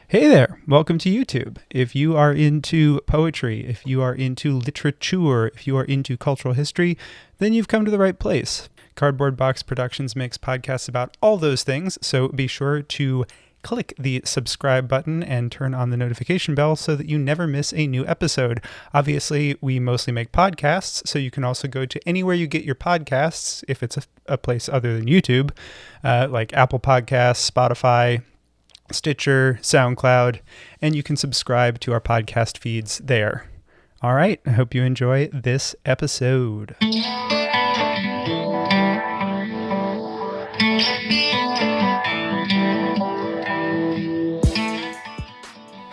Hey there, welcome to YouTube. If you are into poetry, if you are into literature, if you are into cultural history, then you've come to the right place. Cardboard Box Productions makes podcasts about all those things, so be sure to click the subscribe button and turn on the notification bell so that you never miss a new episode. Obviously, we mostly make podcasts, so you can also go to anywhere you get your podcasts, if it's a place other than YouTube, like Apple Podcasts, Spotify, Stitcher, SoundCloud, and you can subscribe to our podcast feeds there. All right, I hope you enjoy this episode.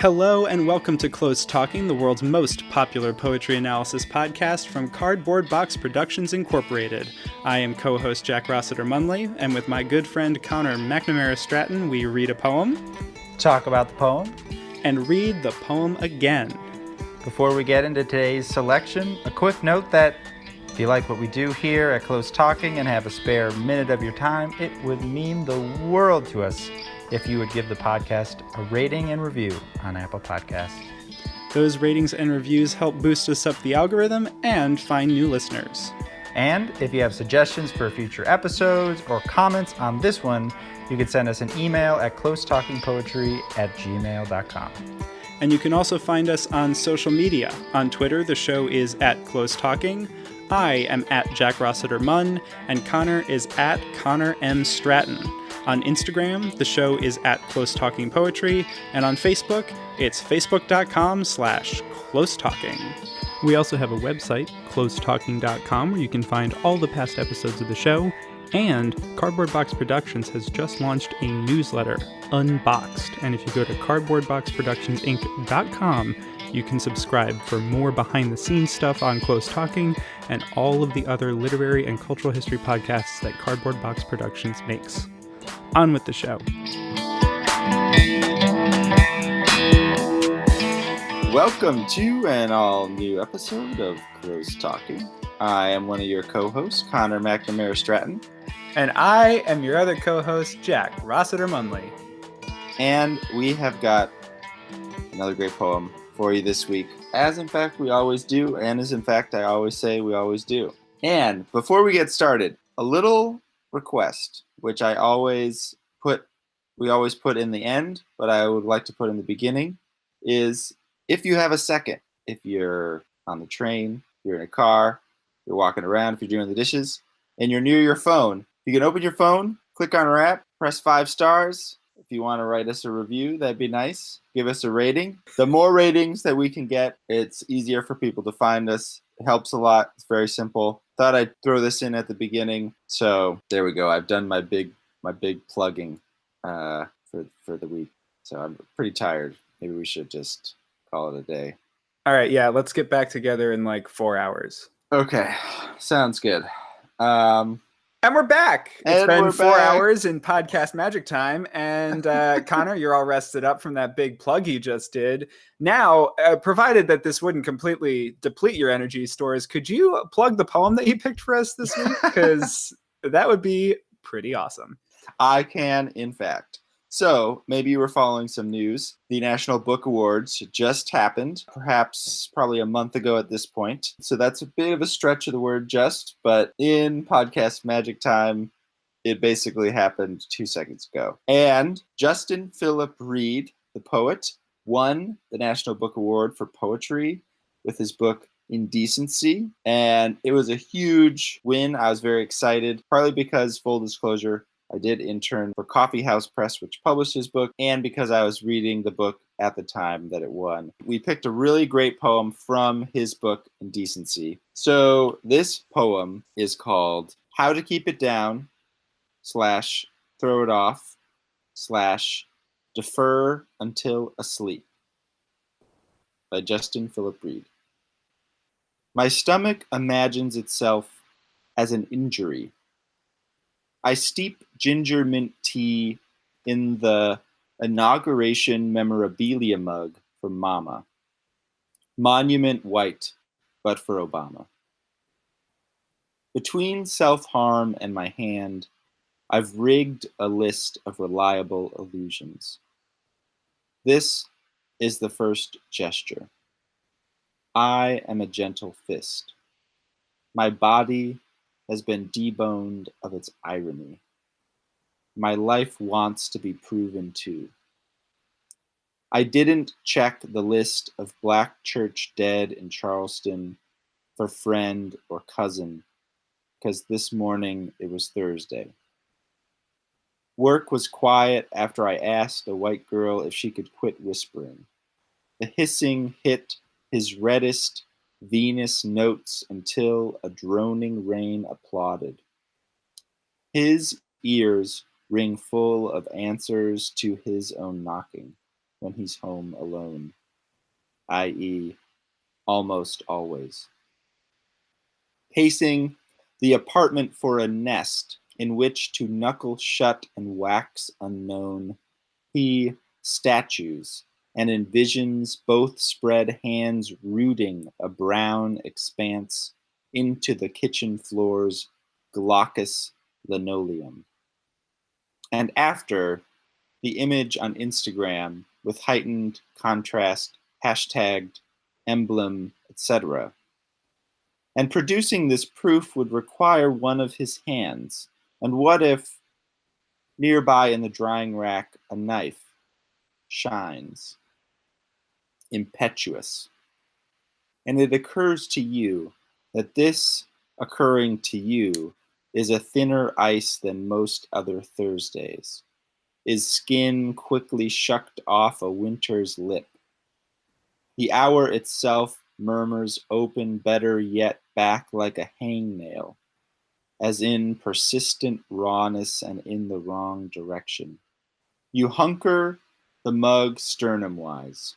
Hello and welcome to Close Talking, the world's most popular poetry analysis podcast from Cardboard Box Productions Incorporated. I am co-host Jack Rossiter Munley, and with my good friend Connor McNamara Stratton, we read a poem, talk about the poem, and read the poem again. Before we get into today's selection, a quick note that if you like what we do here at Close Talking and have a spare minute of your time, it would mean the world to us if you would give the podcast a rating and review on Apple Podcasts. Those ratings and reviews help boost us up the algorithm and find new listeners. And if you have suggestions for future episodes or comments on this one, you can send us an email at closetalkingpoetry@gmail.com. And you can also find us on social media. On Twitter, the show is @CloseTalking. I am @Jack Rossiter Munn, and Connor is @Connor M. Stratton. On Instagram, the show is @CloseTalkingPoetry, and on Facebook, it's facebook.com/CloseTalking. We also have a website, closetalking.com, where you can find all the past episodes of the show, and Cardboard Box Productions has just launched a newsletter, Unboxed, and if you go to cardboardboxproductionsinc.com, you can subscribe for more behind-the-scenes stuff on Close Talking and all of the other literary and cultural history podcasts that Cardboard Box Productions makes. On with the show. Welcome to an all-new episode of Close Talking. I am one of your co-hosts, Connor McNamara Stratton. And I am your other co-host, Jack Rossiter Munley. And we have got another great poem for you this week, as in fact we always do, and as in fact I always say we always do. And before we get started, a little request, which we always put in the end, but I would like to put in the beginning, is if you have a second, if you're on the train, you're in a car, you're walking around, if you're doing the dishes, and you're near your phone, you can open your phone, click on our app, press 5 stars. If you want to write us a review, that'd be nice. Give us a rating. The more ratings that we can get, it's easier for people to find us. It helps a lot. It's very simple. Thought I'd throw this in at the beginning. So there we go. I've done my big plugging for the week. So I'm pretty tired. Maybe we should just call it a day. All right, yeah, let's get back together in like 4 hours. Okay, sounds good. And we're back. It's been 4 back. hours in podcast magic time. And Connor, you're all rested up from that big plug you just did. Now, provided that this wouldn't completely deplete your energy stores, could you plug the poem that you picked for us this week? Because that would be pretty awesome. I can, in fact. So maybe you were following some news. The National Book Awards just happened, probably a month ago at this point. So that's a bit of a stretch of the word just, but in podcast magic time, it basically happened 2 seconds ago. And Justin Phillip Reed, the poet, won the National Book Award for poetry with his book Indecency. And it was a huge win. I was very excited, partly because, full disclosure, I did intern for Coffee House Press, which published his book, and because I was reading the book at the time that it won. We picked a really great poem from his book, Indecency. So this poem is called How to Keep It Down / Throw It Off / Defer Until Asleep by Justin Phillip Reed. My stomach imagines itself as an injury. I steep ginger mint tea in the inauguration memorabilia mug for Momma. Monument white, but for Obama. Between self-harm and my hand, I've rigged a list of reliable illusions. This is the first gesture. I am a gentle fist. My body has been deboned of its irony. My life wants to be proven too. I didn't check the list of black church dead in Charleston for friend or cousin, because this morning it was Thursday. Work was quiet after I asked a white girl if she could quit whispering. The hissing hit his reddest Venus notes until a droning rain applauded. His ears ring full of answers to his own knocking when he's home alone, i.e., almost always. Pacing the apartment for a nest in which to knuckle shut and wax unknown, he statues and envisions both spread hands rooting a brown expanse into the kitchen floor's glaucous linoleum. And after, the image on Instagram with heightened contrast, hashtagged, emblem, etc. And producing this proof would require one of his hands. And what if, nearby in the drying rack, a knife shines, impetuous? And it occurs to you that this occurring to you is a thinner ice than most other Thursdays, is skin quickly shucked off a winter's lip. The hour itself murmurs open better yet back like a hangnail, as in persistent rawness and in the wrong direction. You hunker the mug sternum-wise.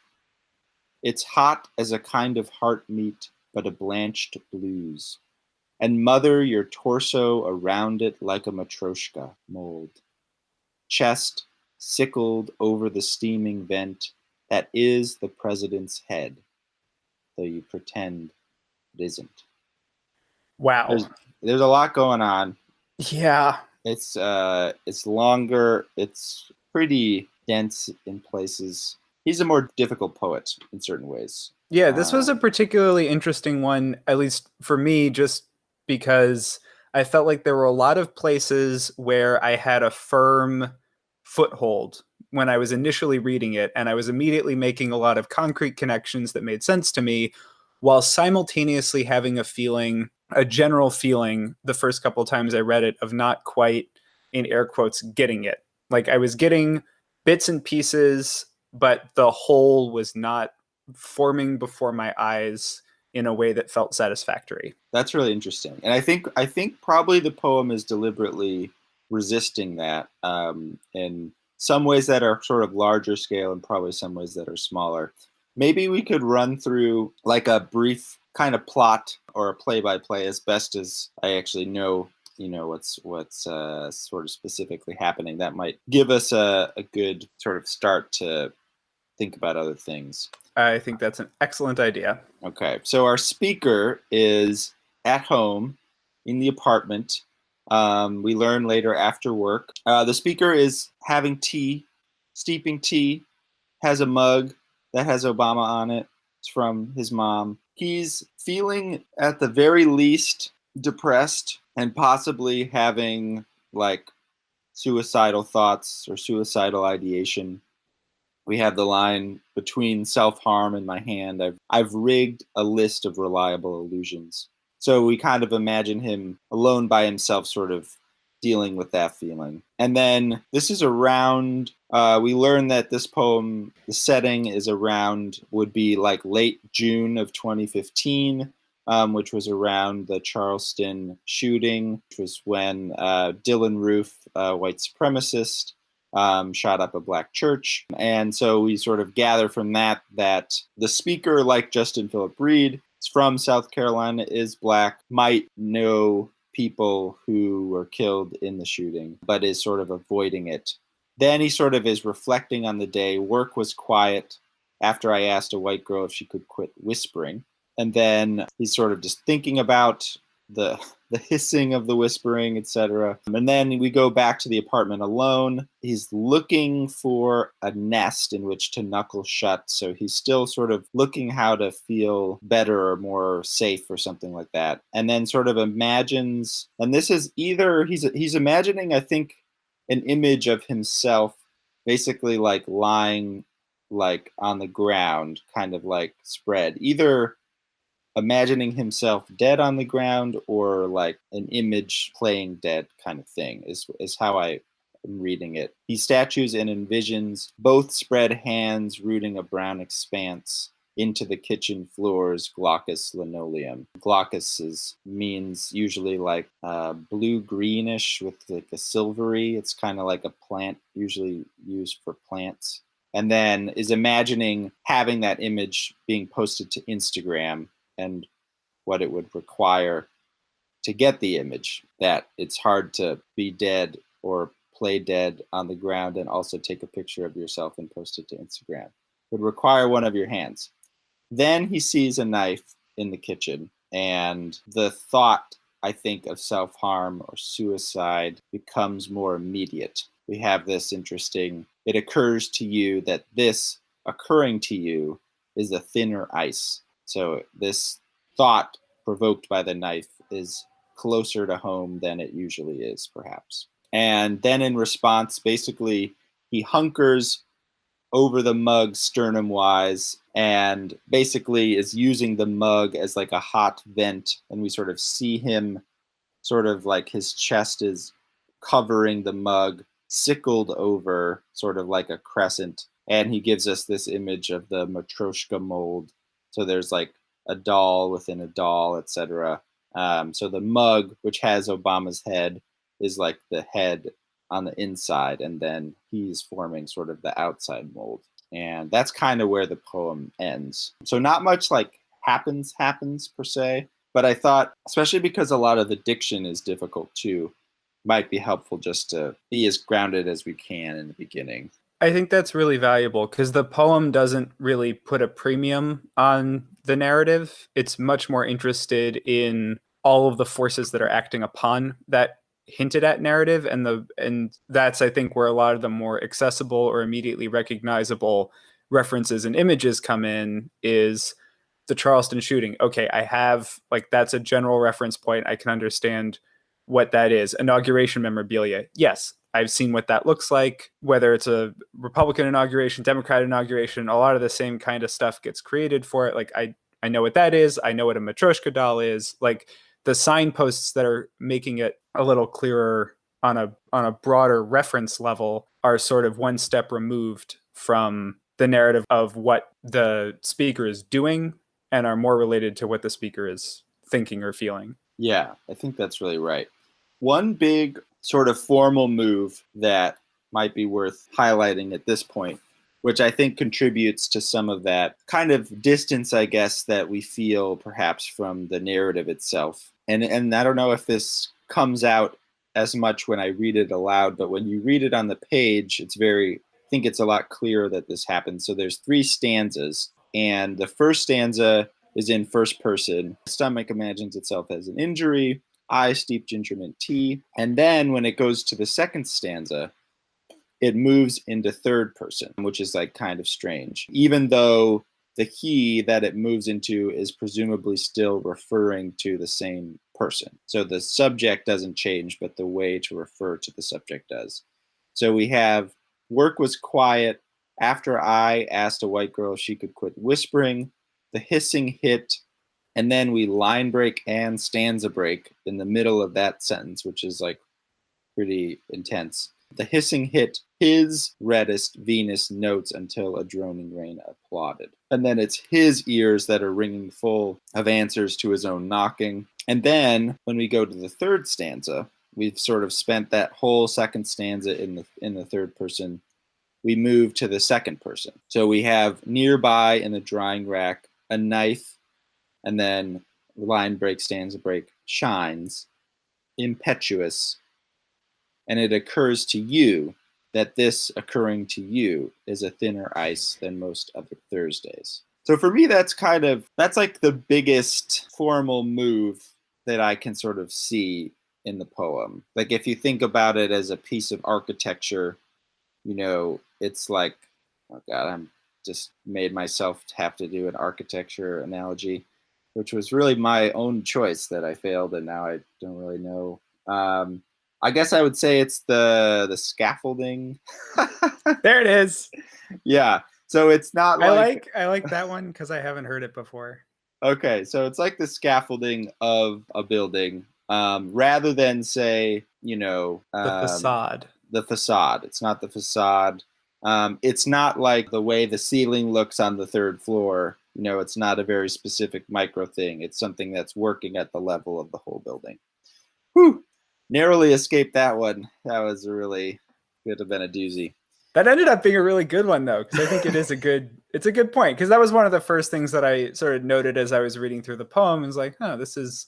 It's hot as a kind of heart meat, but a blanched blues, and mother your torso around it like a matryoshka mold. Chest sickled over the steaming vent that is the president's head, though you pretend it isn't. Wow. There's a lot going on. Yeah. It's longer. It's pretty dense in places. He's a more difficult poet in certain ways. Yeah, this was a particularly interesting one, at least for me, just because I felt like there were a lot of places where I had a firm foothold when I was initially reading it, and I was immediately making a lot of concrete connections that made sense to me, while simultaneously having a general feeling, the first couple of times I read it, of not quite, in air quotes, getting it. Like, I was getting bits and pieces, but the whole was not forming before my eyes in a way that felt satisfactory. That's really interesting, and I think probably the poem is deliberately resisting that in some ways that are sort of larger scale, and probably some ways that are smaller. Maybe we could run through like a brief kind of plot or a play-by-play, as best as I actually know. What's sort of specifically happening. That might give us a good sort of start to think about other things. I think that's an excellent idea. Okay, so our speaker is at home in the apartment. We learn later after work. The speaker is having tea, steeping tea, has a mug that has Obama on it. It's from his mom. He's feeling, at the very least, depressed and possibly having like suicidal thoughts or suicidal ideation. We have the line, between self-harm and my hand, I've rigged a list of reliable illusions. So we kind of imagine him alone by himself, sort of dealing with that feeling. And then this is around, we learn that this poem, the setting is around, would be like late June of 2015, which was around the Charleston shooting, which was when Dylan Roof, a white supremacist, shot up a black church. And so we sort of gather from that the speaker, like Justin Phillip Reed, is from South Carolina, is black, might know people who were killed in the shooting, but is sort of avoiding it. Then he sort of is reflecting on the day. Work was quiet after I asked a white girl if she could quit whispering. And then he's sort of just thinking about the the hissing of the whispering, etc. And then we go back to the apartment alone. He's looking for a nest in which to knuckle shut. So he's still sort of looking how to feel better or more safe or something like that. And then sort of imagines, and this is either he's imagining, I think, an image of himself basically like lying like on the ground, kind of like spread, either imagining himself dead on the ground or like an image playing dead kind of thing is how I am reading it. He statues and envisions both spread hands rooting a brown expanse into the kitchen floor's glaucous linoleum. Glaucous means usually like blue greenish with like a silvery. It's kind of like a plant usually used for plants. And then is imagining having that image being posted to Instagram and what it would require to get the image, that it's hard to be dead or play dead on the ground and also take a picture of yourself and post it to Instagram. It would require one of your hands. Then he sees a knife in the kitchen, and the thought, I think, of self-harm or suicide becomes more immediate. We have this interesting, it occurs to you that this occurring to you is a thinner ice. So this thought provoked by the knife is closer to home than it usually is, perhaps. And then in response, basically, he hunkers over the mug sternum wise and basically is using the mug as like a hot vent. And we sort of see him sort of like his chest is covering the mug, sickled over sort of like a crescent. And he gives us this image of the Matryoshka mold. So there's like a doll within a doll, etc. So the mug, which has Obama's head, is like the head on the inside, and then he's forming sort of the outside mold. And that's kind of where the poem ends. So not much like happens per se, but I thought, especially because a lot of the diction is difficult too, might be helpful just to be as grounded as we can in the beginning. I think that's really valuable because the poem doesn't really put a premium on the narrative. It's much more interested in all of the forces that are acting upon that hinted at narrative, and that's, I think, where a lot of the more accessible or immediately recognizable references and images come in, is the Charleston shooting. Okay, I have, like, that's a general reference point. I can understand what that is. Inauguration memorabilia. Yes, I've seen what that looks like, whether it's a Republican inauguration, Democrat inauguration, a lot of the same kind of stuff gets created for it. Like, I know what that is. I know what a Matryoshka doll is. Like, the signposts that are making it a little clearer on a broader reference level are sort of one step removed from the narrative of what the speaker is doing and are more related to what the speaker is thinking or feeling. Yeah, I think that's really right. One big sort of formal move that might be worth highlighting at this point, which I think contributes to some of that kind of distance, I guess, that we feel perhaps from the narrative itself. And I don't know if this comes out as much when I read it aloud, but when you read it on the page, I think it's a lot clearer that this happens. So there's 3 stanzas, and the first stanza is in first person. Stomach imagines itself as an injury. I steep gingermint tea. And then when it goes to the second stanza, it moves into third person, which is like kind of strange, even though the he that it moves into is presumably still referring to the same person. So the subject doesn't change, but the way to refer to the subject does. So we have work was quiet after I asked a white girl if she could quit whispering. The hissing hit, and then we line break and stanza break in the middle of that sentence, which is like pretty intense. The hissing hit his reddest Venus notes until a droning rain applauded. And then it's his ears that are ringing full of answers to his own knocking. And then when we go to the third stanza, we've sort of spent that whole second stanza in the third person. We move to the second person. So we have nearby in the drying rack a knife, and then line break, stanza break, shines, impetuous. And it occurs to you that this occurring to you is a thinner ice than most other Thursdays. So for me, that's like the biggest formal move that I can sort of see in the poem. Like if you think about it as a piece of architecture, it's like, oh God, I'm just made myself have to do an architecture analogy, which was really my own choice that I failed, and now I don't really know. I guess I would say it's the scaffolding. There it is. Yeah. So it's not like I like that one because I haven't heard it before. okay, so it's like the scaffolding of a building, rather than say, The facade. The facade. It's not the facade. It's not like the way the ceiling looks on the third floor. It's not a very specific micro thing. It's something that's working at the level of the whole building. Whew! Narrowly escaped that one. That was could have been a doozy. That ended up being a really good one, though, because I think it's a good point, because that was one of the first things that I sort of noted as I was reading through the poem. Is like, oh, this is,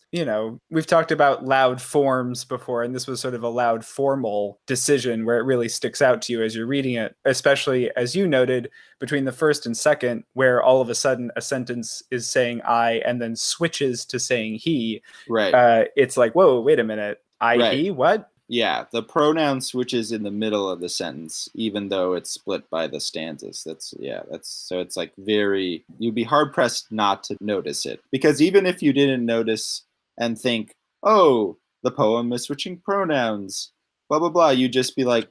we've talked about loud forms before, and this was sort of a loud formal decision where it really sticks out to you as you're reading it, especially as you noted between the first and second, where all of a sudden a sentence is saying I and then switches to saying he. Right. It's like, whoa, wait a minute. He, what? Yeah, the pronoun switches in the middle of the sentence, even though it's split by the stanzas. So it's like you'd be hard pressed not to notice it. Because even if you didn't notice and think, oh, the poem is switching pronouns, blah, blah, blah, you'd just be like,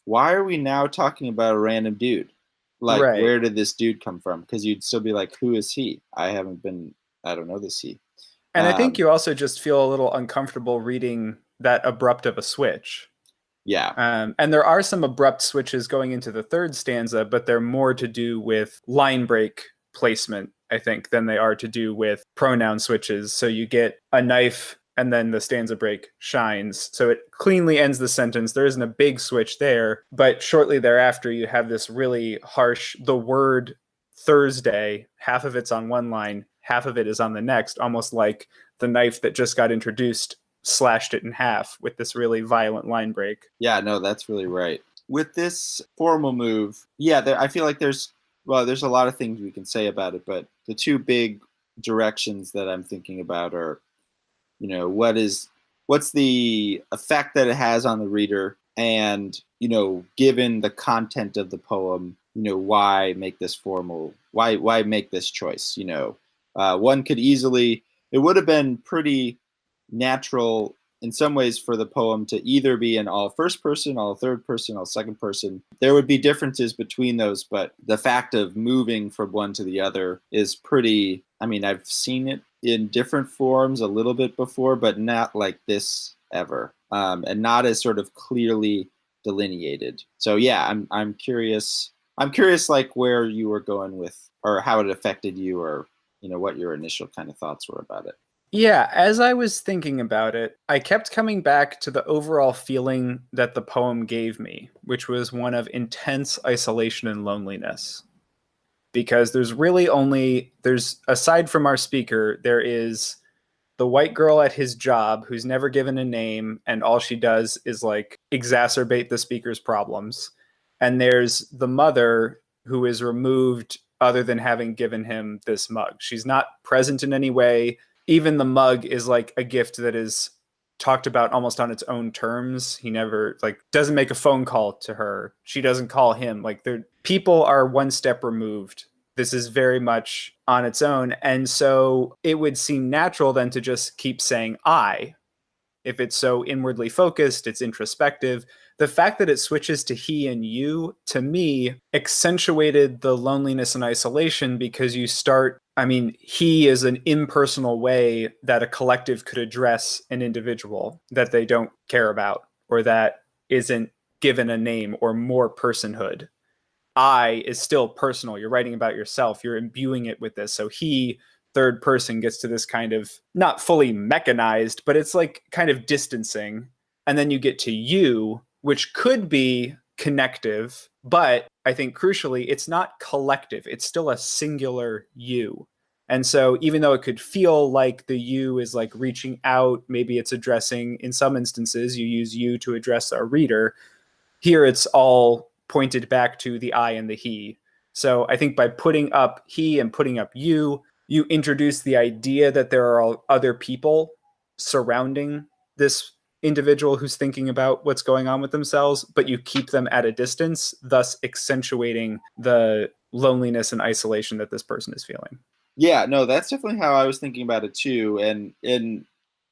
why are we now talking about a random dude? Like, Right. Where did this dude come from? Because you'd still be like, who is he? I don't know this he. And I think you also just feel a little uncomfortable reading that abrupt of a switch. Yeah. And there are some abrupt switches going into the third stanza, but they're more to do with line break placement, I think, than they are to do with pronoun switches. So you get a knife and then the stanza break shines. So it cleanly ends the sentence. There isn't a big switch there, but shortly thereafter, you have this really harsh, the word Thursday, half of it's on one line, half of it is on the next, almost like the knife that just got introduced slashed it in half with this really violent line break. Yeah, no, that's really right. With this formal move, I feel like there's a lot of things we can say about it, but the two big directions that I'm thinking about are, what's the effect that it has on the reader, and, given the content of the poem, why make this formal? Why make this choice? One could easily, it would have been pretty natural in some ways for the poem to either be in all first person, all third person, all second person. There would be differences between those, but the fact of moving from one to the other is pretty, I've seen it in different forms a little bit before, but not like this ever, and not as sort of clearly delineated. So yeah, I'm curious like where you were going with, or how it affected you, or what your initial kind of thoughts were about it. Yeah, as I was thinking about it, I kept coming back to the overall feeling that the poem gave me, which was one of intense isolation and loneliness. Because aside from our speaker, there is the white girl at his job who's never given a name, and all she does is like exacerbate the speaker's problems. And there's the mother who is removed other than having given him this mug. She's not present in any way. Even the mug is like a gift that is talked about almost on its own terms. He never doesn't make a phone call to her. She doesn't call him. People are one step removed. This is very much on its own. And so it would seem natural then to just keep saying I. If it's so inwardly focused, it's introspective. The fact that it switches to he and you, to me, accentuated the loneliness and isolation, because he is an impersonal way that a collective could address an individual that they don't care about, or that isn't given a name or more personhood. I is still personal. You're writing about yourself. You're imbuing it with this. So he, third person, gets to this kind of not fully mechanized, but it's like kind of distancing. And then you get to you, which could be connective, but I think crucially, it's not collective. It's still a singular you. And so even though it could feel like the you is like reaching out, maybe it's addressing, in some instances, you use you to address a reader. Here it's all pointed back to the I and the he. So I think by putting up he and putting up you introduce the idea that there are other people surrounding this individual who's thinking about what's going on with themselves, but you keep them at a distance, thus accentuating the loneliness and isolation that this person is feeling. Yeah, no, that's definitely how I was thinking about it too. And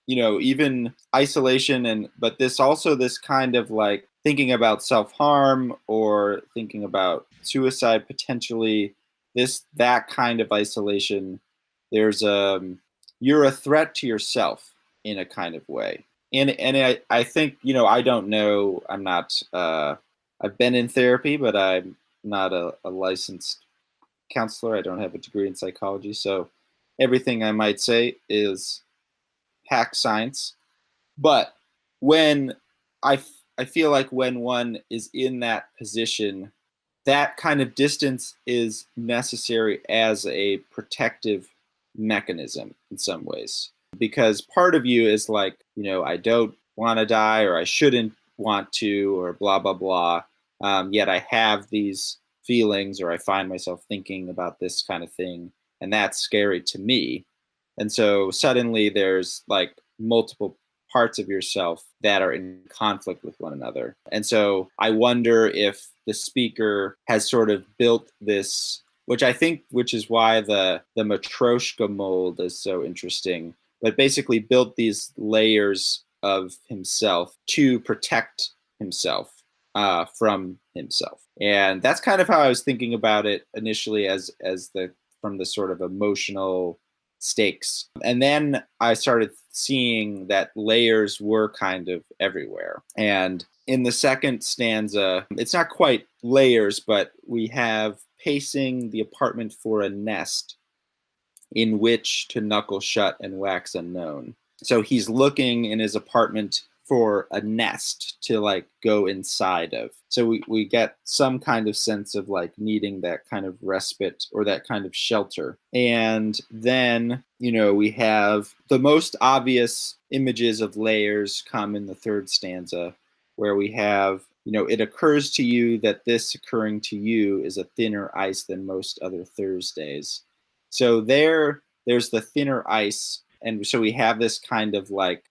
even isolation, but this kind of like thinking about self-harm or thinking about suicide potentially, that kind of isolation, there's you're a threat to yourself in a kind of way. And I think, I don't know, I'm not I've been in therapy, but I'm not a licensed counselor. I don't have a degree in psychology, so everything I might say is hack science. But when I feel like when one is in that position, that kind of distance is necessary as a protective mechanism in some ways. Because part of you is like, I don't want to die, or I shouldn't want to, or blah, blah, blah. Yet I have these feelings, or I find myself thinking about this kind of thing, and that's scary to me. And so suddenly there's like multiple parts of yourself that are in conflict with one another. And so I wonder if the speaker has sort of built this, which is why the Matryoshka mold is so interesting, but basically built these layers of himself to protect himself from himself. And that's kind of how I was thinking about it initially, from the sort of emotional stakes. And then I started seeing that layers were kind of everywhere. And in the second stanza, it's not quite layers, but we have pacing the apartment for a nest in which to knuckle shut and wax unknown. So he's looking in his apartment for a nest to like go inside of. So we get some kind of sense of like needing that kind of respite or that kind of shelter. And then, we have the most obvious images of layers come in the third stanza, where we have, it occurs to you that this occurring to you is a thinner ice than most other Thursdays. So there's the thinner ice. And so we have this kind of like,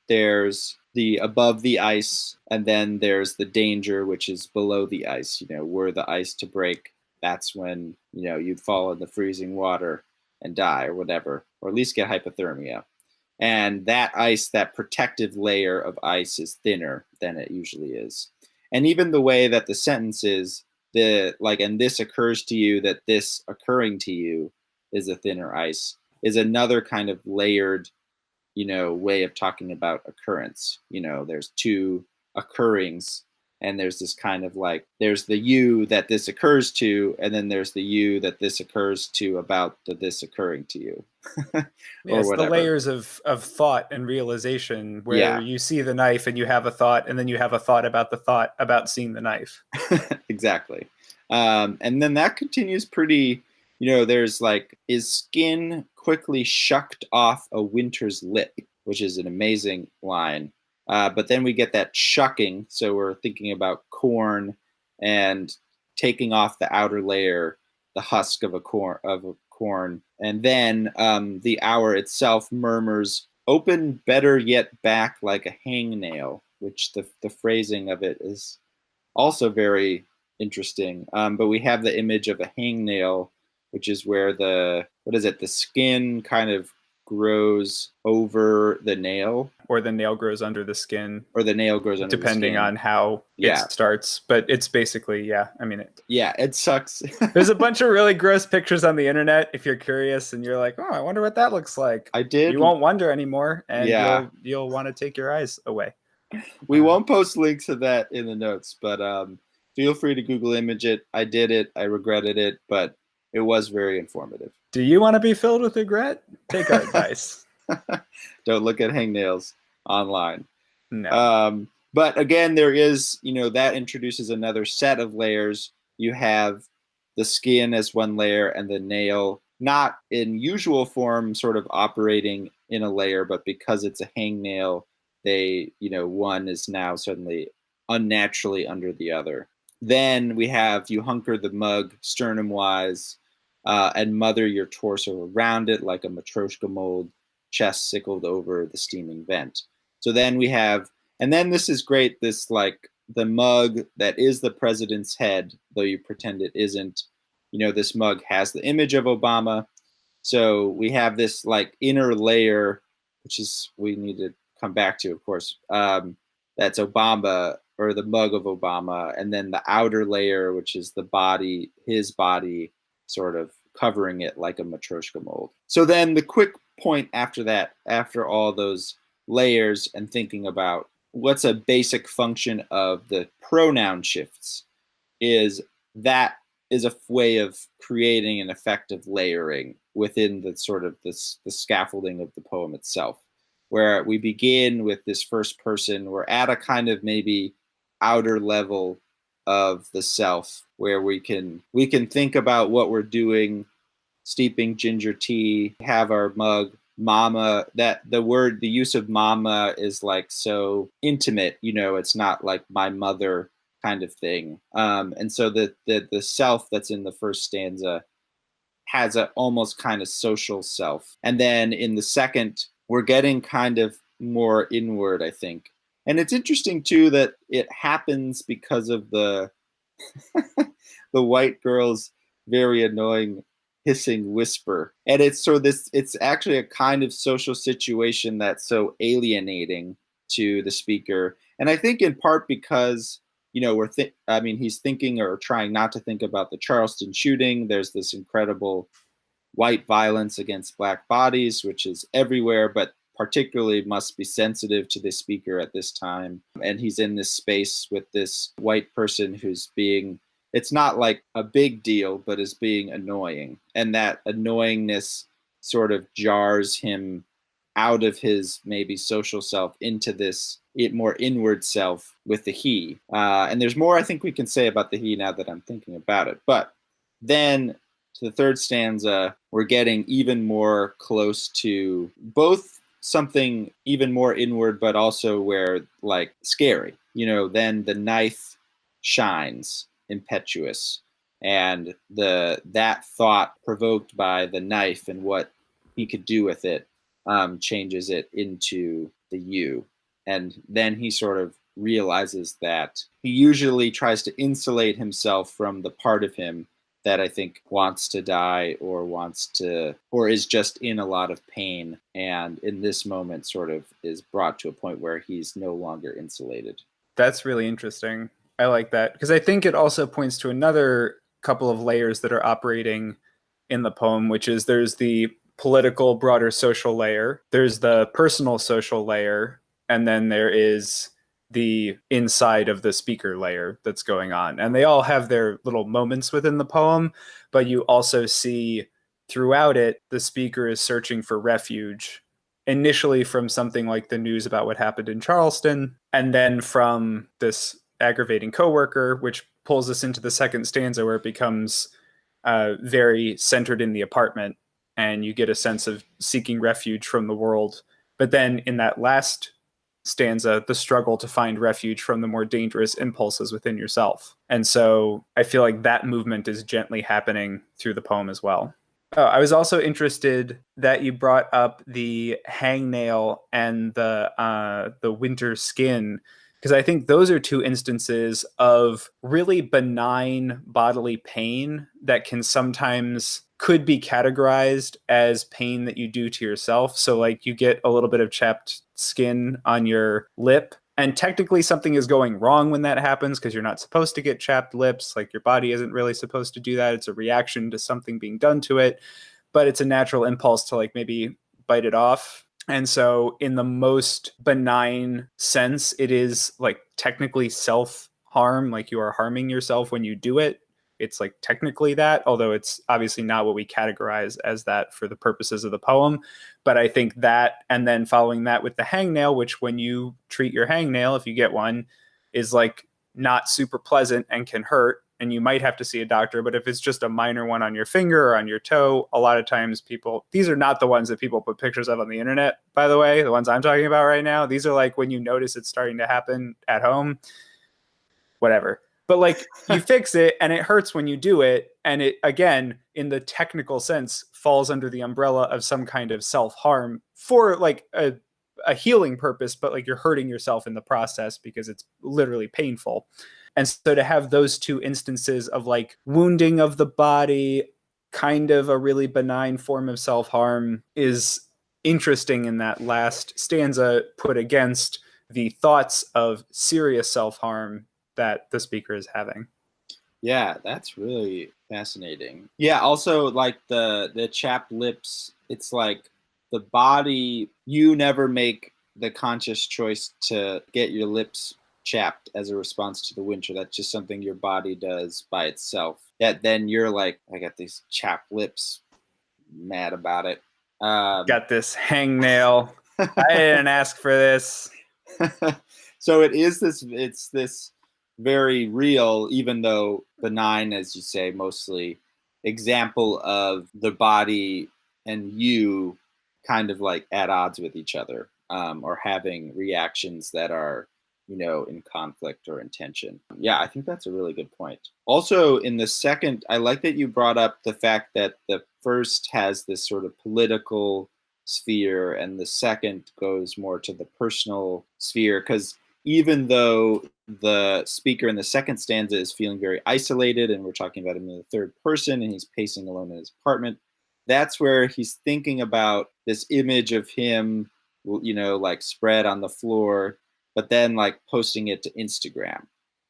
there's the above the ice, and then there's the danger, which is below the ice. Were the ice to break, that's when, you'd fall in the freezing water and die or whatever, or at least get hypothermia. And that ice, that protective layer of ice, is thinner than it usually is. And even the way that the sentence is, and this occurs to you that this occurring to you is a thinner ice, is another kind of layered way of talking about occurrence. There's two occurrings, and there's this kind of like, there's the you that this occurs to, and then there's the you that this occurs to about this occurring to you. Yes, the layers of thought and realization, where you see the knife and you have a thought, and then you have a thought about the thought about seeing the knife. Exactly. And then that continues pretty, there's like, is skin quickly shucked off a winter's lip, which is an amazing line. But then we get that shucking. So we're thinking about corn and taking off the outer layer, the husk of a corn. And then the hour itself murmurs, open better yet back like a hangnail, which the phrasing of it is also very interesting. But we have the image of a hangnail, which is where the skin kind of grows over the nail. Or the nail grows under the skin. Or the nail grows under the skin. Depending on how it starts. But it's basically, it sucks. There's a bunch of really gross pictures on the internet if you're curious and you're like, oh, I wonder what that looks like. You won't wonder anymore, and you'll want to take your eyes away. We won't post links to that in the notes, but feel free to Google image it. I did it. I regretted it, but it was very informative. Do you want to be filled with regret? Take our advice. Don't look at hangnails online. No. But again, there is, that introduces another set of layers. You have the skin as one layer and the nail, not in usual form, sort of operating in a layer, but because it's a hangnail, they, one is now suddenly unnaturally under the other. Then we have you hunker the mug sternum-wise and mother your torso around it like a Matryoshka mold. chest sickled over the steaming vent. So then we have, and then this is great, this like the mug that is the president's head, though you pretend it isn't. This mug has the image of Obama. So we have this like inner layer, which is, we need to come back to, of course, that's Obama, or the mug of Obama. And then the outer layer, which is the body, his body, sort of covering it like a Matryoshka mold. So then the quick point after that, after all those layers and thinking about what's a basic function of the pronoun shifts, is that is a way of creating an effect of layering within the sort of the scaffolding of the poem itself, where we begin with this first person. We're at a kind of maybe outer level of the self where we can think about what we're doing, steeping ginger tea, have our mug, Momma. That the use of Momma is like so intimate, it's not like my mother kind of thing. And so the self that's in the first stanza has a almost kind of social self. And then in the second, we're getting kind of more inward, I think. And it's interesting too that it happens because of the the white girl's very annoying hissing whisper. And it's actually a kind of social situation that's so alienating to the speaker. And I think in part because, he's thinking or trying not to think about the Charleston shooting. There's this incredible white violence against Black bodies, which is everywhere, but particularly must be sensitive to the speaker at this time. And he's in this space with this white person who's being, it's not like a big deal, but is being annoying. And that annoyingness sort of jars him out of his maybe social self into this more inward self with the he. And there's more I think we can say about the he now that I'm thinking about it. But then to the third stanza, we're getting even more close to both something even more inward, but also where like scary, then the knife shines impetuous, and that thought provoked by the knife and what he could do with it changes it into the you. And then he sort of realizes that he usually tries to insulate himself from the part of him that I think wants to die or is just in a lot of pain. And in this moment sort of is brought to a point where he's no longer insulated. That's really interesting. I like that because I think it also points to another couple of layers that are operating in the poem, which is there's the political, broader social layer, there's the personal social layer, and then there is the inside of the speaker layer that's going on. And they all have their little moments within the poem, but you also see throughout it, the speaker is searching for refuge, initially from something like the news about what happened in Charleston, and then from this aggravating coworker, which pulls us into the second stanza where it becomes very centered in the apartment, and you get a sense of seeking refuge from the world. But then in that last stanza, the struggle to find refuge from the more dangerous impulses within yourself. And so I feel like that movement is gently happening through the poem as well. Oh, I was also interested that you brought up the hangnail and the winter skin, because I think those are two instances of really benign bodily pain that can sometimes could be categorized as pain that you do to yourself. So like you get a little bit of chapped skin on your lip, and technically something is going wrong when that happens because you're not supposed to get chapped lips. Like your body isn't really supposed to do that. It's a reaction to something being done to it, but it's a natural impulse to like maybe bite it off. And so in the most benign sense, it is like technically self-harm, like you are harming yourself when you do it. It's like technically that, although it's obviously not what we categorize as that for the purposes of the poem. But I think that, and then following that with the hangnail, which when you treat your hangnail, if you get one, is like not super pleasant and can hurt. And you might have to see a doctor, but if it's just a minor one on your finger or on your toe, a lot of times these are not the ones that people put pictures of on the internet, by the way, the ones I'm talking about right now. These are like when you notice it's starting to happen at home, whatever. But like you fix it and it hurts when you do it. And it, again, in the technical sense, falls under the umbrella of some kind of self-harm for like a healing purpose, but like you're hurting yourself in the process because it's literally painful. And so to have those two instances of like wounding of the body, kind of a really benign form of self-harm, is interesting in that last stanza put against the thoughts of serious self-harm that the speaker is having. Yeah, that's really fascinating. Yeah, also like the chapped lips, it's like the body, you never make the conscious choice to get your lips chapped as a response to the winter. That's just something your body does by itself. That then you're like, I got these chapped lips, mad about it. Got this hangnail. I didn't ask for this. So it's this very real, even though benign, as you say, mostly example of the body and you kind of like at odds with each other, or having reactions that are, in conflict or in tension. Yeah, I think that's a really good point. Also, in the second, I like that you brought up the fact that the first has this sort of political sphere and the second goes more to the personal sphere, because even though the speaker in the second stanza is feeling very isolated and we're talking about him in the third person and he's pacing alone in his apartment, that's where he's thinking about this image of him, like spread on the floor, but then like posting it to Instagram,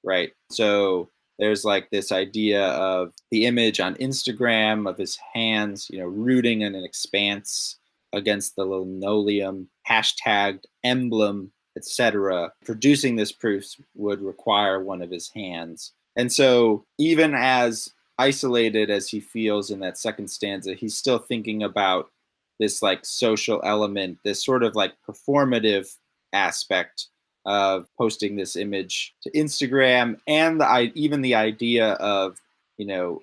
right? So there's like this idea of the image on Instagram of his hands, rooting in an expanse against the linoleum, hashtagged emblem, etc. Producing this proof would require one of his hands. And so even as isolated as he feels in that second stanza, he's still thinking about this like social element, this sort of like performative aspect of posting this image to Instagram, and even the idea of,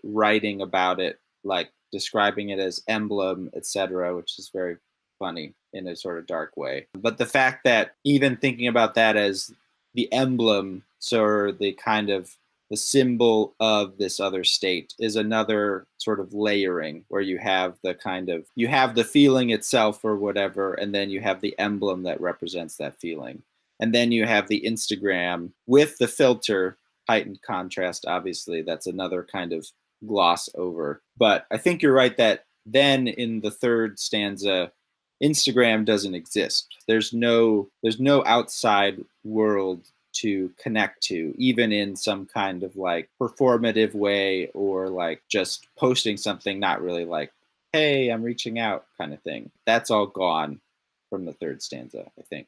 writing about it, like describing it as emblem, etc., which is very funny in a sort of dark way. But the fact that even thinking about that as the emblem, so the kind of the symbol of this other state, is another sort of layering where you have the feeling itself or whatever, and then you have the emblem that represents that feeling. And then you have the Instagram with the filter, heightened contrast, obviously. That's another kind of gloss over. But I think you're right that then in the third stanza, Instagram doesn't exist. There's no outside world to connect to, even in some kind of like performative way, or like just posting something, not really like, hey, I'm reaching out kind of thing. That's all gone from the third stanza, I think.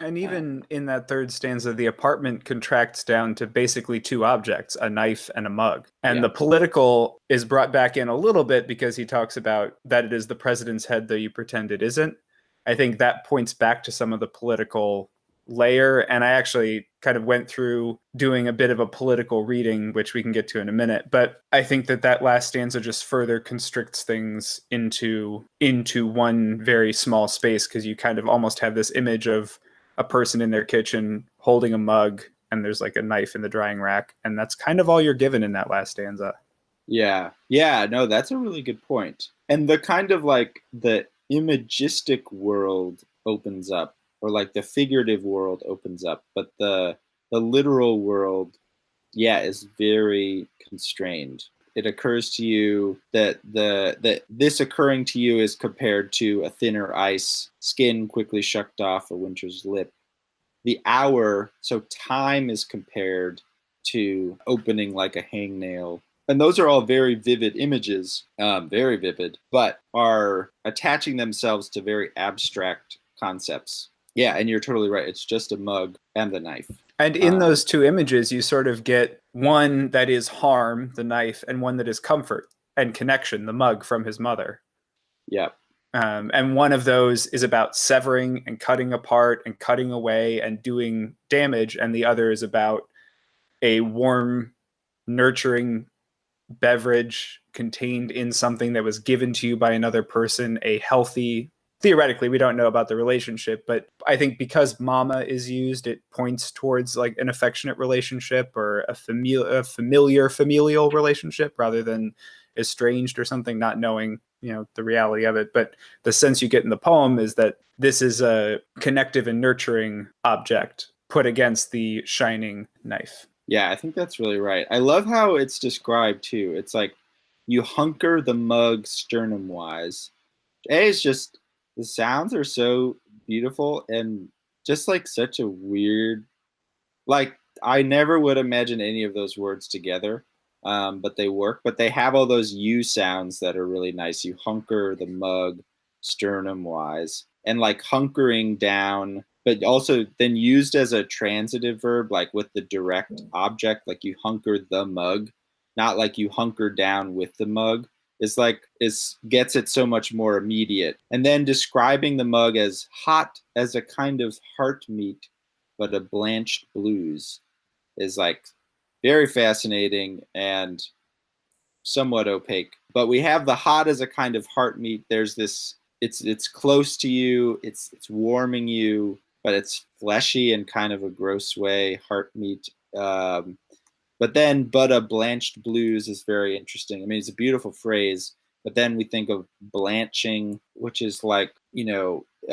And even in that third stanza, the apartment contracts down to basically two objects, a knife and a mug. And the political is brought back in a little bit because he talks about that it is the president's head, though you pretend it isn't. I think that points back to some of the political layer. And I actually kind of went through doing a bit of a political reading, which we can get to in a minute. But I think that last stanza just further constricts things into one very small space, because you kind of almost have this image of a person in their kitchen holding a mug and there's like a knife in the drying rack. And that's kind of all you're given in that last stanza. Yeah. Yeah, no, that's a really good point. And the kind of like the imagistic world opens up, or like the figurative world opens up, but the literal world, is very constrained. It occurs to you that this occurring to you is compared to a thinner ice, skin quickly shucked off a winter's lip. The hour, so time, is compared to opening like a hangnail. And those are all very vivid images, very vivid, but are attaching themselves to very abstract concepts. Yeah, and you're totally right. It's just a mug and the knife. And in those two images, you sort of get one that is harm, the knife, and one that is comfort and connection, the mug from his mother. Yeah. And one of those is about severing and cutting apart and cutting away and doing damage. And the other is about a warm, nurturing beverage contained in something that was given to you by another person, a healthy theoretically, we don't know about the relationship, but I think because Momma is used, it points towards like an affectionate relationship or a familial relationship rather than estranged or something, not knowing, the reality of it. But the sense you get in the poem is that this is a connective and nurturing object put against the shining knife. Yeah, I think that's really right. I love how it's described too. It's like you hunker the mug sternum wise. It's just the sounds are so beautiful and just like such a weird, like I never would imagine any of those words together, but they work. But they have all those U sounds that are really nice. You hunker the mug sternum wise, and like hunkering down, but also then used as a transitive verb, like with the direct object, like you hunker the mug, not like you hunker down with the mug. Is gets it so much more immediate. And then describing the mug as hot as a kind of heart meat, but a blanched blues is like very fascinating and somewhat opaque. But we have the hot as a kind of heart meat. There's this, it's close to you, it's warming you, but it's fleshy in kind of a gross way, heart meat. But a blanched blues is very interesting. I mean, it's a beautiful phrase, but then we think of blanching, which is like,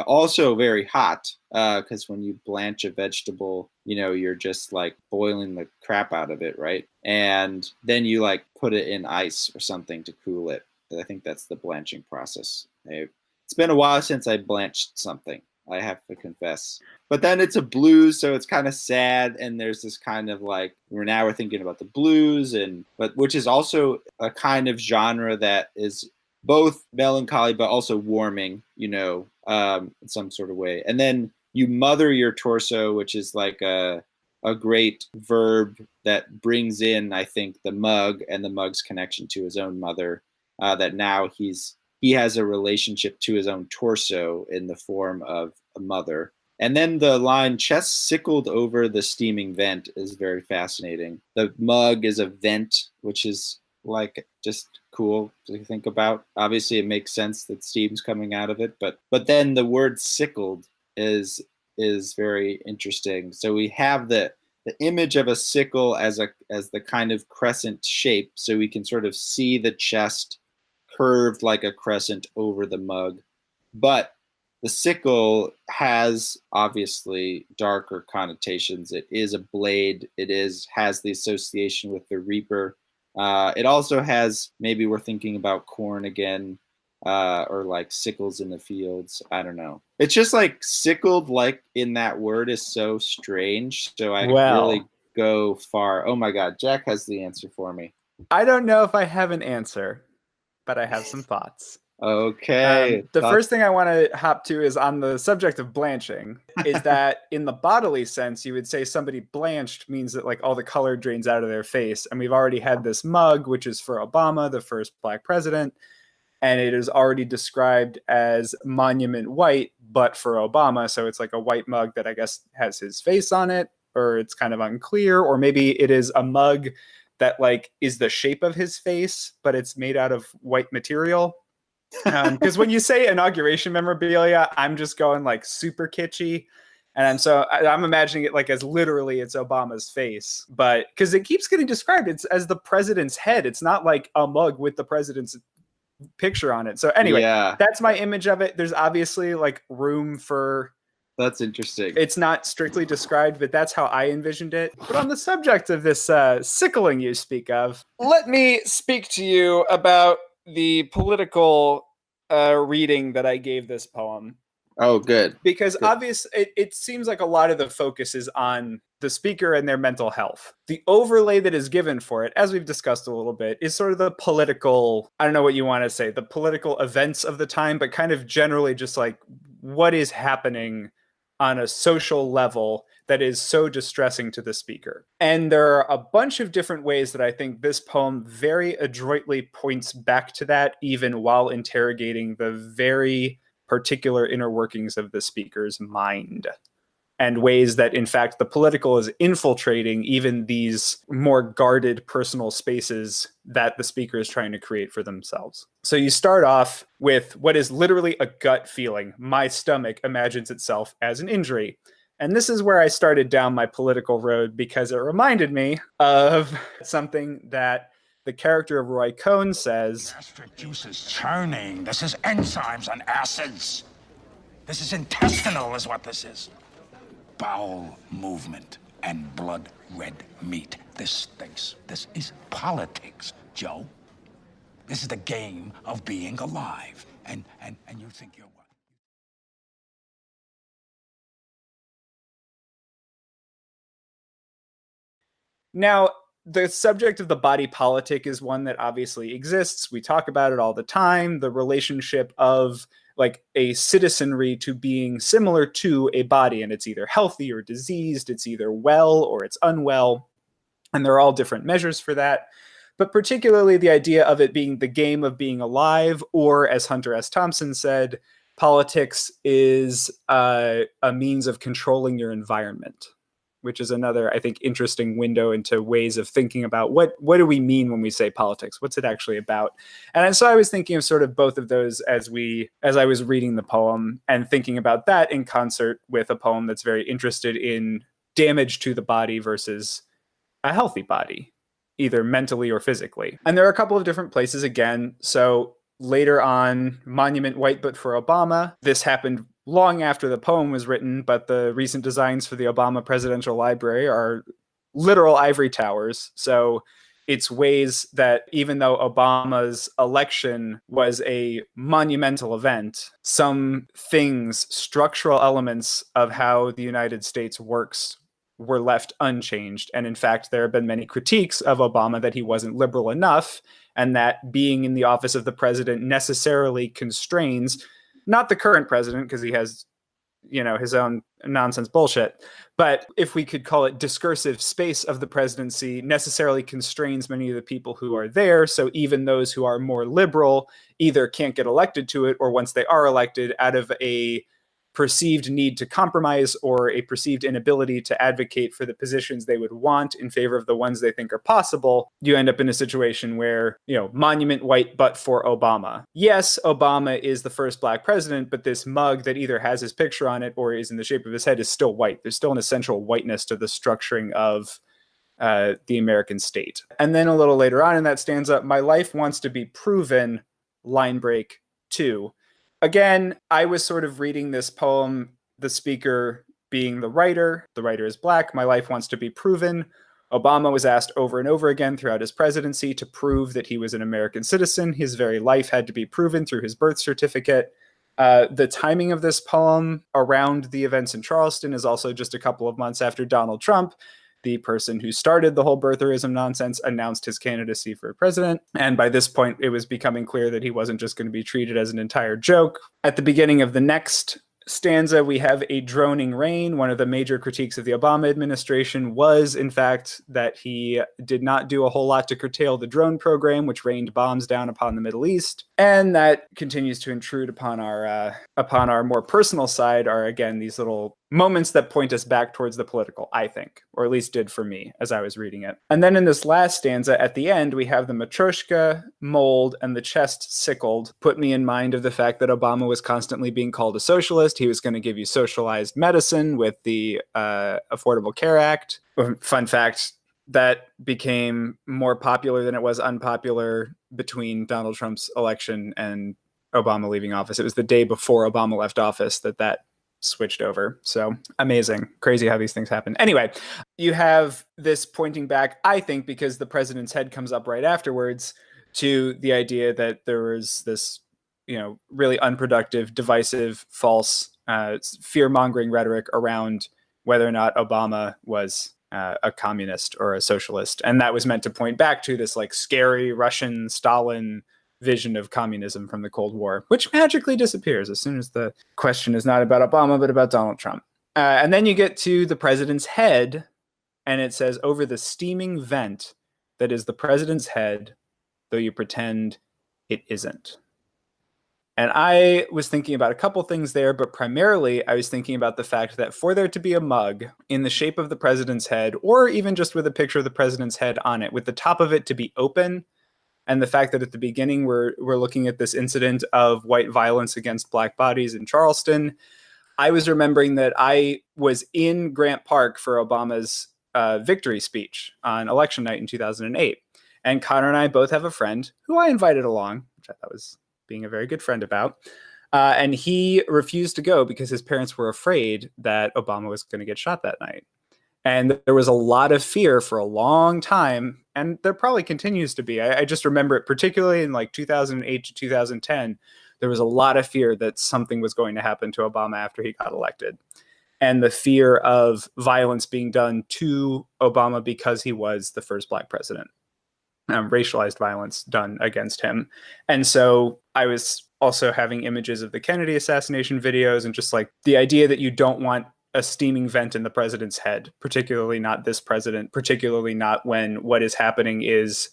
also very hot, because when you blanch a vegetable, you're just like boiling the crap out of it, right? And then you like put it in ice or something to cool it. I think that's the blanching process. It's been a while since I blanched something, I have to confess. But then it's a blues, so it's kind of sad, and there's this kind of like we're thinking about the blues, but which is also a kind of genre that is both melancholy but also warming, in some sort of way. And then you mother your torso, which is like a great verb that brings in, I think, the mug and the mug's connection to his own mother. That now he has a relationship to his own torso in the form of a mother. And then the line, chest sickled over the steaming vent, is very fascinating. The mug is a vent, which is like just cool to think about. Obviously, it makes sense that steam's coming out of it, but then the word sickled is very interesting. So we have the image of a sickle as the kind of crescent shape, so we can sort of see the chest curved like a crescent over the mug. But the sickle has obviously darker connotations. It is a blade. It has the association with the reaper. It also has, maybe we're thinking about corn again, or like sickles in the fields. I don't know. It's just like sickled, like in that word, is so strange. So I really go far. Oh my God, Jack has the answer for me. I don't know if I have an answer, but I have some thoughts. Okay. The first thing I want to hop to is on the subject of blanching, is that in the bodily sense, you would say somebody blanched means that like all the color drains out of their face. And we've already had this mug, which is for Obama, the first black president. And it is already described as monument white, but for Obama. So it's like a white mug that I guess has his face on it, or it's kind of unclear. Or maybe it is a mug that like is the shape of his face, but it's made out of white material. Because when you say inauguration memorabilia, I'm just going like super kitschy. And I'm imagining it like as literally it's Obama's face, but because it keeps getting described, it's as the president's head. It's not like a mug with the president's picture on it. So anyway, That's my image of it. There's obviously like room for... That's interesting. It's not strictly described, but that's how I envisioned it. But on the subject of this sickling you speak of, let me speak to you about the political reading that I gave this poem. Oh, good. Because obviously it seems like a lot of the focus is on the speaker and their mental health. The overlay that is given for it, as we've discussed a little bit, is sort of the political, I don't know what you want to say, the political events of the time, but kind of generally just like what is happening on a social level that is so distressing to the speaker. And there are a bunch of different ways that I think this poem very adroitly points back to that, even while interrogating the very particular inner workings of the speaker's mind. and ways that, in fact, the political is infiltrating even these more guarded personal spaces that the speaker is trying to create for themselves. So you start off with what is literally a gut feeling. My stomach imagines itself as an injury. And this is where I started down my political road, because it reminded me of something that the character of Roy Cohn says. Gastric juices churning. This is enzymes and acids. This is intestinal is what this is. Bowel movement and blood red meat. This stinks. This is politics, Joe. This is the game of being alive. And you think you're what? Now, the subject of the body politic is one that obviously exists. We talk about it all the time. The relationship of like a citizenry to being similar to a body, and it's either healthy or diseased, it's either well or it's unwell, and there are all different measures for that. But particularly the idea of it being the game of being alive, or as Hunter S. Thompson said, politics is a means of controlling your environment, which is another, I think, interesting window into ways of thinking about what do we mean when we say politics? What's it actually about? And so I was thinking of sort of both of those as I was reading the poem, and thinking about that in concert with a poem that's very interested in damage to the body versus a healthy body, either mentally or physically. And there are a couple of different places again. So later on, Monument White But for Obama. This happened long after the poem was written, but the recent designs for the Obama Presidential Library are literal ivory towers. So it's ways that even though Obama's election was a monumental event, some things, structural elements of how the United States works, were left unchanged. And in fact, there have been many critiques of Obama that he wasn't liberal enough, and that being in the office of the president necessarily constrains not the current president, because he has, his own nonsense bullshit, but if we could call it discursive space of the presidency, necessarily constrains many of the people who are there. So even those who are more liberal either can't get elected to it, or once they are elected, out of a perceived need to compromise or a perceived inability to advocate for the positions they would want in favor of the ones they think are possible, you end up in a situation where, Monument White But for Obama. Yes, Obama is the first black president, but this mug that either has his picture on it or is in the shape of his head is still white. There's still an essential whiteness to the structuring of the American state. And then a little later on in that stanza, my life wants to be proven, line break 2. Again, I was sort of reading this poem, the speaker being the writer is black, my life wants to be proven. Obama was asked over and over again throughout his presidency to prove that he was an American citizen. His very life had to be proven through his birth certificate. The timing of this poem around the events in Charleston is also just a couple of months after Donald Trump, the person who started the whole birtherism nonsense, announced his candidacy for president. And by this point, it was becoming clear that he wasn't just going to be treated as an entire joke. At the beginning of the next stanza, we have a droning rain. One of the major critiques of the Obama administration was, in fact, that he did not do a whole lot to curtail the drone program, which rained bombs down upon the Middle East. And that continues to intrude upon our more personal side, are, again, these little moments that point us back towards the political, I think, or at least did for me as I was reading it. And then in this last stanza, at the end, we have the matryoshka mold and the chest sickled. Put me in mind of the fact that Obama was constantly being called a socialist. He was going to give you socialized medicine with the Affordable Care Act. Fun fact, that became more popular than it was unpopular between Donald Trump's election and Obama leaving office. It was the day before Obama left office that switched over. So amazing. Crazy how these things happen. Anyway, you have this pointing back, I think, because the president's head comes up right afterwards, to the idea that there was this, really unproductive, divisive, false, fear-mongering rhetoric around whether or not Obama was a communist or a socialist. And that was meant to point back to this like scary Russian Stalin vision of communism from the Cold War, which magically disappears as soon as the question is not about Obama, but about Donald Trump. And then you get to the president's head, and it says, over the steaming vent that is the president's head, though you pretend it isn't. And I was thinking about a couple things there, but primarily I was thinking about the fact that for there to be a mug in the shape of the president's head, or even just with a picture of the president's head on it, with the top of it to be open, and the fact that at the beginning we're looking at this incident of white violence against black bodies in Charleston, I was remembering that I was in Grant Park for Obama's victory speech on election night in 2008. And Connor and I both have a friend who I invited along, which I thought was being a very good friend about. And he refused to go because his parents were afraid that Obama was going to get shot that night. And there was a lot of fear for a long time, and there probably continues to be. I just remember it particularly in like 2008 to 2010. There was a lot of fear that something was going to happen to Obama after he got elected. And the fear of violence being done to Obama because he was the first black president. Racialized violence done against him. And so I was also having images of the Kennedy assassination videos and just like the idea that you don't want a steaming vent in the president's head, particularly not this president, particularly not when what is happening is,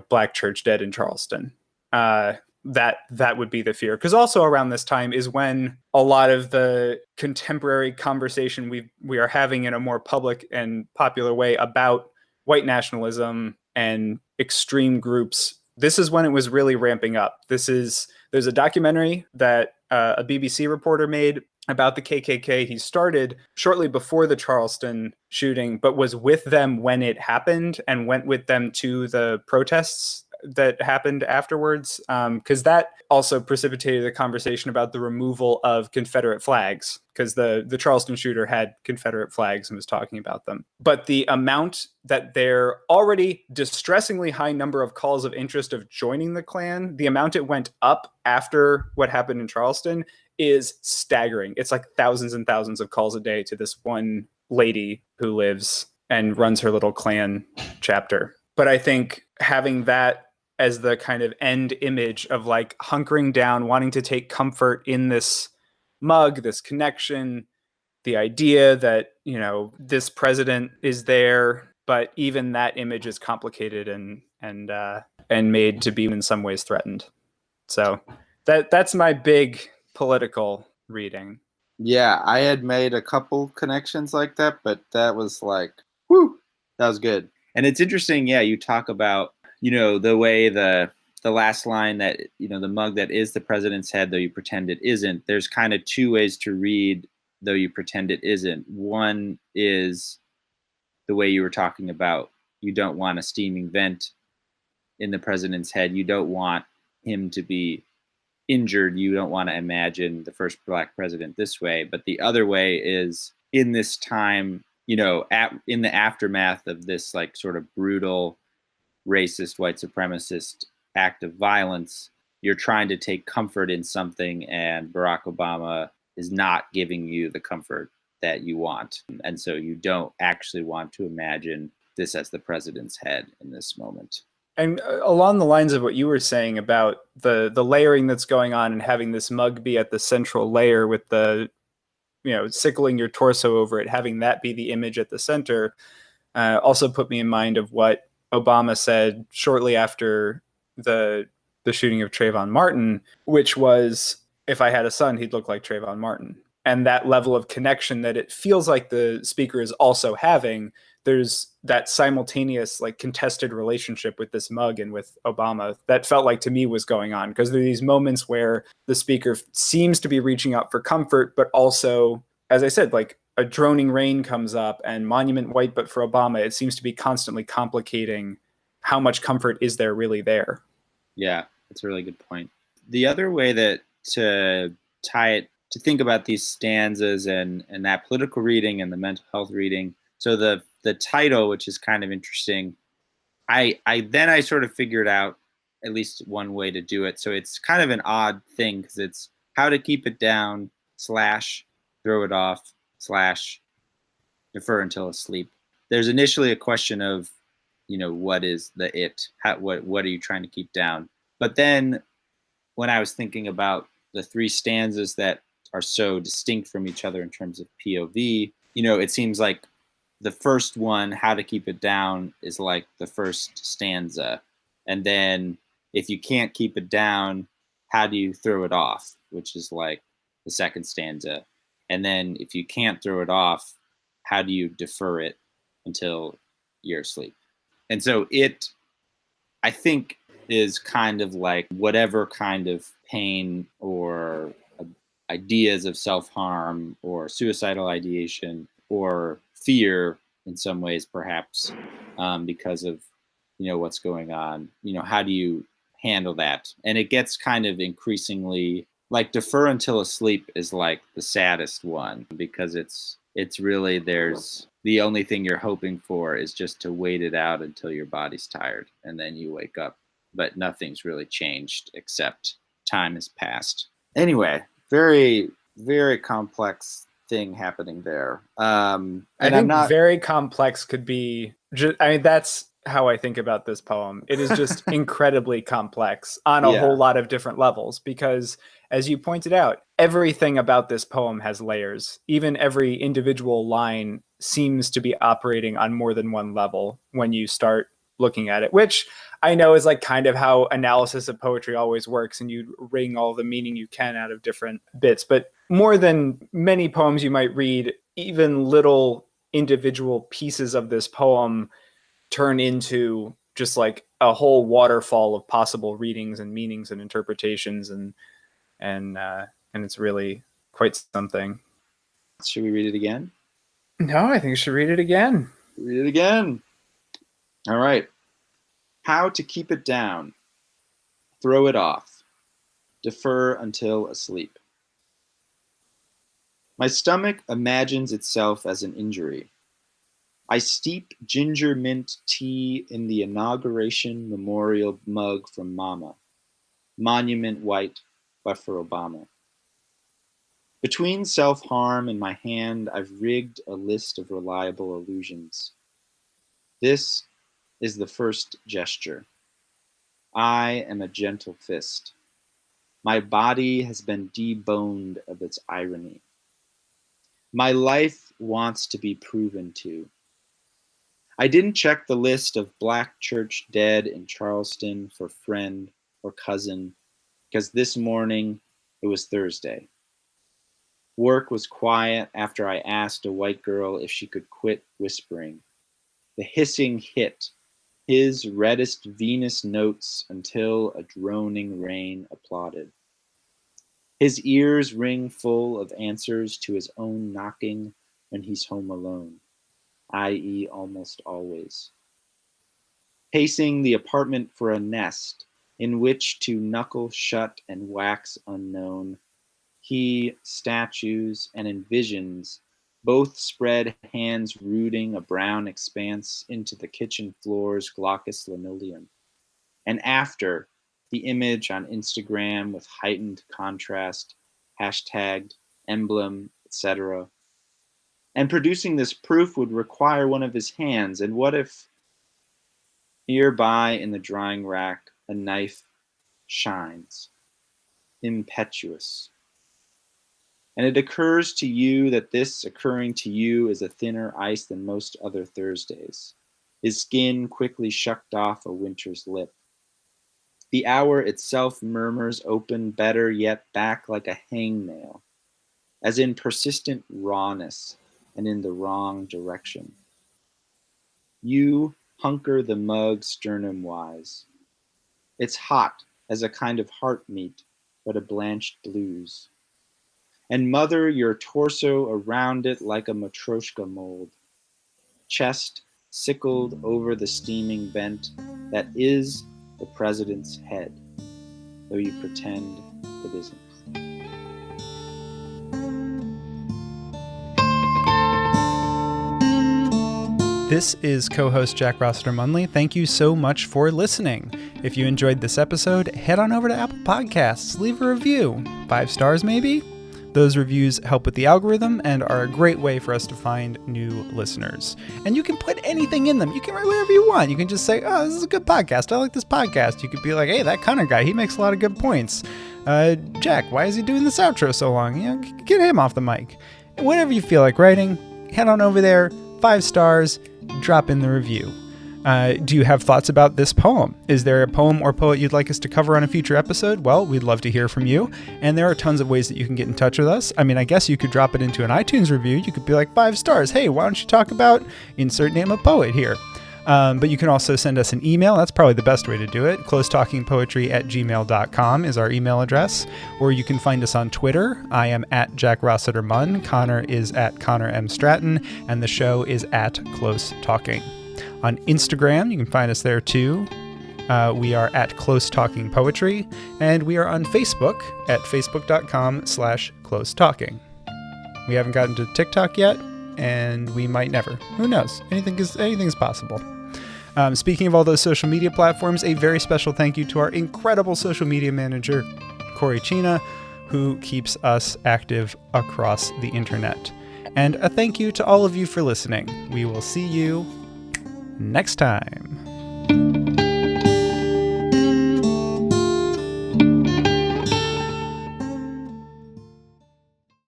Black church dead in Charleston. That would be the fear. Because also around this time is when a lot of the contemporary conversation we are having in a more public and popular way about white nationalism and extreme groups. This is when it was really ramping up. There's a documentary that a BBC reporter made about the KKK. He started shortly before the Charleston shooting, but was with them when it happened and went with them to the protests that happened afterwards, because that also precipitated a conversation about the removal of Confederate flags, because the Charleston shooter had Confederate flags and was talking about them. But the amount that their already distressingly high number of calls of interest of joining the Klan, the amount it went up after what happened in Charleston is staggering. It's like thousands and thousands of calls a day to this one lady who lives and runs her little Klan chapter. But I think having that as the kind of end image of like hunkering down, wanting to take comfort in this mug, this connection, the idea that, this president is there, but even that image is complicated and made to be in some ways threatened. So that's my big political reading. Yeah, I had made a couple connections like that, but that was like, whew, that was good. And it's interesting, yeah, you talk about, the way the last line that, the mug that is the president's head, though you pretend it isn't. There's kind of two ways to read, though you pretend it isn't. One is the way you were talking about, you don't want a steaming vent in the president's head. You don't want him to be injured. You don't want to imagine the first black president this way. But the other way is in this time, in the aftermath of this like sort of brutal, racist, white supremacist act of violence, you're trying to take comfort in something, and Barack Obama is not giving you the comfort that you want. And so you don't actually want to imagine this as the president's head in this moment. And along the lines of what you were saying about the layering that's going on and having this mug be at the central layer with the, sickling your torso over it, having that be the image at the center, also put me in mind of what Obama said shortly after the shooting of Trayvon Martin, which was, if I had a son, he'd look like Trayvon Martin. And that level of connection that it feels like the speaker is also having, there's that simultaneous like contested relationship with this mug and with Obama that felt like to me was going on, because there are these moments where the speaker seems to be reaching out for comfort, but also, as I said, like a droning rain comes up and Monument White, but for Obama, it seems to be constantly complicating how much comfort is there really there. Yeah, that's a really good point. The other way that to tie it, to think about these stanzas and that political reading and the mental health reading. So the title, which is kind of interesting, I sort of figured out at least one way to do it. So it's kind of an odd thing because it's how to keep it down / throw it off / defer until asleep. There's initially a question of, what is the it? What are you trying to keep down? But then when I was thinking about the three stanzas that are so distinct from each other in terms of POV, it seems like the first one, how to keep it down, is like the first stanza. And then if you can't keep it down, how do you throw it off, which is like the second stanza. And then if you can't throw it off, how do you defer it until you're asleep? And so it, I think, is kind of like whatever kind of pain or ideas of self-harm or suicidal ideation or fear in some ways, perhaps, because of, what's going on, how do you handle that? And it gets kind of increasingly like defer until asleep is like the saddest one, because it's really, there's the only thing you're hoping for is just to wait it out until your body's tired and then you wake up, but nothing's really changed except time has passed. Anyway, very, very complex thing happening there. I think very complex could be, that's how I think about this poem. It is just incredibly complex on a whole lot of different levels, because as you pointed out, everything about this poem has layers. Even every individual line seems to be operating on more than one level when you start looking at it, which I know is like kind of how analysis of poetry always works, and you wring all the meaning you can out of different bits. But more than many poems you might read, even little individual pieces of this poem turn into just like a whole waterfall of possible readings and meanings and interpretations, and it's really quite something. Should we read it again? No, I think you should read it again. Read it again. All right. How to keep it down. Throw it off. Defer until asleep. My stomach imagines itself as an injury. I steep ginger mint tea in the inauguration memorial mug from Momma. Monument white, but for Obama. Between self-harm and my hand, I've rigged a list of reliable illusions. This is the first gesture. I am a gentle fist. My body has been deboned of its irony. My life wants to be proven to. I didn't check the list of black church dead in Charleston for friend or cousin, because this morning it was Thursday. Work was quiet after I asked a white girl if she could quit whispering. The hissing hit his reddest Venus notes until a droning rain applauded. His ears ring full of answers to his own knocking when he's home alone, i.e. almost always. Pacing the apartment for a nest in which to knuckle shut and wax unknown, he, statues, and envisions both spread hands rooting a brown expanse into the kitchen floor's glaucous linoleum. And after, the image on Instagram with heightened contrast, hashtagged, emblem, etc. And producing this proof would require one of his hands. And what if nearby in the drying rack a knife shines, impetuous? And it occurs to you that this occurring to you is a thinner ice than most other Thursdays. His skin quickly shucked off a winter's lip. The hour itself murmurs open, better yet back like a hangnail, as in persistent rawness and in the wrong direction. You hunker the mug sternum-wise. It's hot as a kind of heart meat, but a blanched blues. And mother your torso around it like a matryoshka mold, chest sickled over the steaming vent that is the president's head, though you pretend it isn't. This is co-host Jack Rossiter Munley. Thank you so much for listening. If you enjoyed this episode, head on over to Apple Podcasts, leave a review. 5 stars maybe? Those reviews help with the algorithm and are a great way for us to find new listeners. And you can put anything in them. You can write whatever you want. You can just say, oh, this is a good podcast. I like this podcast. You could be like, hey, that Connor guy, he makes a lot of good points. Jack, why is he doing this outro so long? You know, get him off the mic. Whatever you feel like writing, head on over there, 5 stars, drop in the review. Do you have thoughts about this poem? Is there a poem or poet you'd like us to cover on a future episode? Well, we'd love to hear from you. And there are tons of ways that you can get in touch with us. I mean, I guess you could drop it into an iTunes review. You could be like 5 stars. Hey, why don't you talk about insert name of poet here? But you can also send us an email. That's probably the best way to do it. closetalkingpoetry@gmail.com is our email address. Or you can find us on Twitter. I am at Jack Rossiter Munn. Connor is at Connor M. Stratton. And the show is at Close Talking. On Instagram, you can find us there too. We are at Close Talking Poetry. And we are on Facebook at facebook.com/Close Talking. We haven't gotten to TikTok yet, and we might never. Who knows? Anything's possible. Speaking of all those social media platforms, a very special thank you to our incredible social media manager, Corey Chena, who keeps us active across the internet. And a thank you to all of you for listening. We will see you next time.